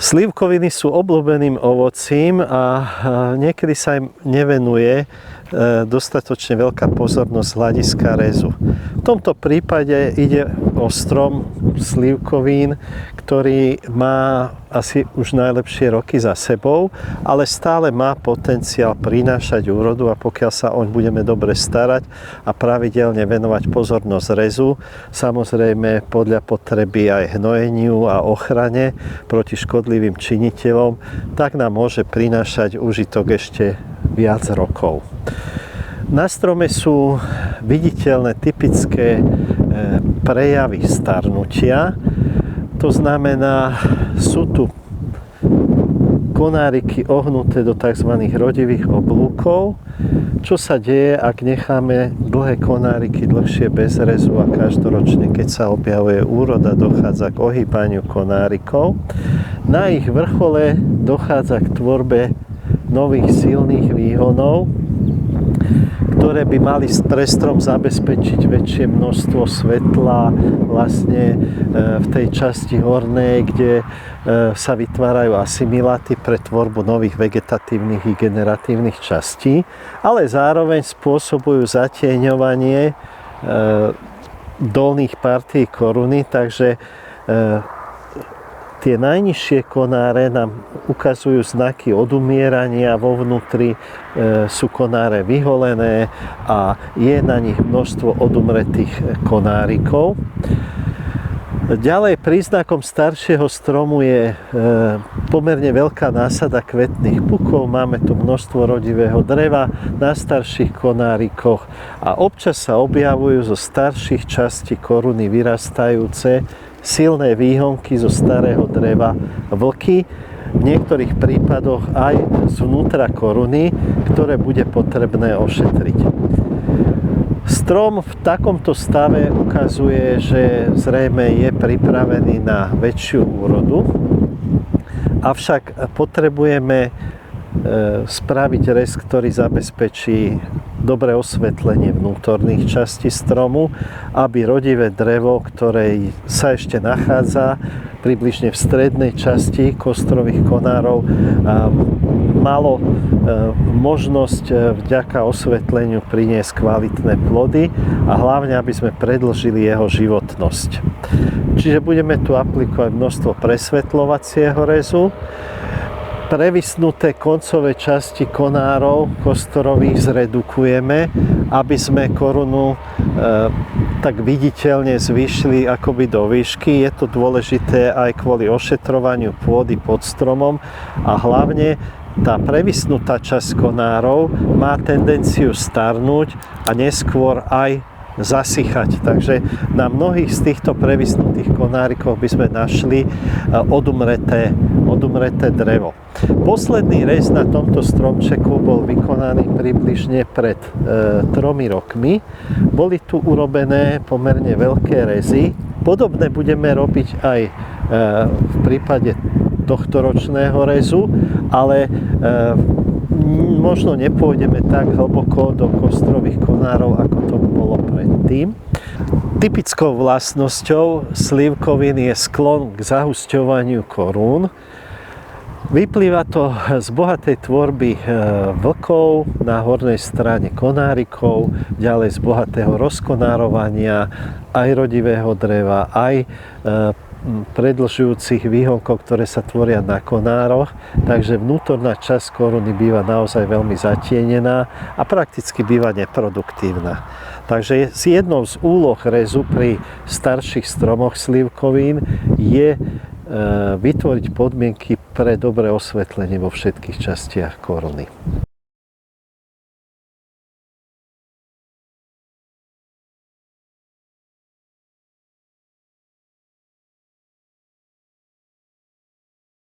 Slivkoviny sú obľúbeným ovocím a niekedy sa im nevenuje dostatočne veľká pozornosť z hľadiska rezu. V tomto prípade ide o strom slivkovín, ktorý má asi už najlepšie roky za sebou, ale stále má potenciál prinášať úrodu a pokiaľ sa oň budeme dobre starať a pravidelne venovať pozornosť rezu, samozrejme podľa potreby aj hnojeniu a ochrane proti škodlivým činiteľom, tak nám môže prinášať užitok ešte viac rokov. Na strome sú viditeľné typické prejavy starnutia. To znamená, sú tu konáriky ohnuté do tzv. Rodivých oblúkov. Čo sa deje, ak necháme dlhé konáriky dlhšie bez rezu a každoročne, keď sa objavuje úroda, dochádza k ohýbaniu konárikov. Na ich vrchole dochádza k tvorbe nových silných výhonov, ktoré by mali pre strom zabezpečiť väčšie množstvo svetla vlastne v tej časti hornej, kde sa vytvárajú asimiláty pre tvorbu nových vegetatívnych i generatívnych častí, ale zároveň spôsobujú zatieňovanie dolných partií koruny, takže tie najnižšie konáre nám ukazujú znaky odumierania, vo vnútri sú konáre vyholené a je na nich množstvo odumretých konárikov. Ďalej príznakom staršieho stromu je pomerne veľká násada kvetných pukov. Máme tu množstvo rodivého dreva na starších konárikoch a občas sa objavujú zo starších častí koruny vyrastajúce silné výhonky zo starého dreva vlky, v niektorých prípadoch aj zvnútra koruny, ktoré bude potrebné ošetriť. Strom v takomto stave ukazuje, že zrejme je pripravený na väčšiu úrodu, avšak potrebujeme spraviť rez, ktorý zabezpečí dobré osvetlenie vnútorných častí stromu, aby rodivé drevo, ktoré sa ešte nachádza približne v strednej časti kostrových konárov, malo možnosť vďaka osvetleniu priniesť kvalitné plody a hlavne, aby sme predĺžili jeho životnosť. Čiže budeme tu aplikovať množstvo presvetľovacieho rezu. Previsnuté koncové časti konárov kostorových zredukujeme, aby sme korunu tak viditeľne zvýšili akoby do výšky. Je to dôležité aj kvôli ošetrovaniu pôdy pod stromom a hlavne tá previsnutá časť konárov má tendenciu starnúť a neskôr aj zasychať. Takže na mnohých z týchto previsnutých konárikov by sme našli odumreté drevo. Posledný rez na tomto stromčeku bol vykonaný približne pred 3 rokmi. Boli tu urobené pomerne veľké rezy. Podobné budeme robiť aj v prípade tohtoročného rezu, ale možno nepôjdeme tak hlboko do kostrových konárov, ako to bolo predtým. Typickou vlastnosťou slivkovín je sklon k zahusťovaniu korún. Vyplýva to z bohatej tvorby vlkov na hornej strane konárikov, ďalej z bohatého rozkonárovania aj rodivého dreva, aj predĺžujúcich výhonkov, ktoré sa tvoria na konároch, takže vnútorná časť koruny býva naozaj veľmi zatienená a prakticky býva neproduktívna. Takže jednou z úloh rezu pri starších stromoch slivkovín je vytvoriť podmienky pre dobré osvetlenie vo všetkých častiach koruny.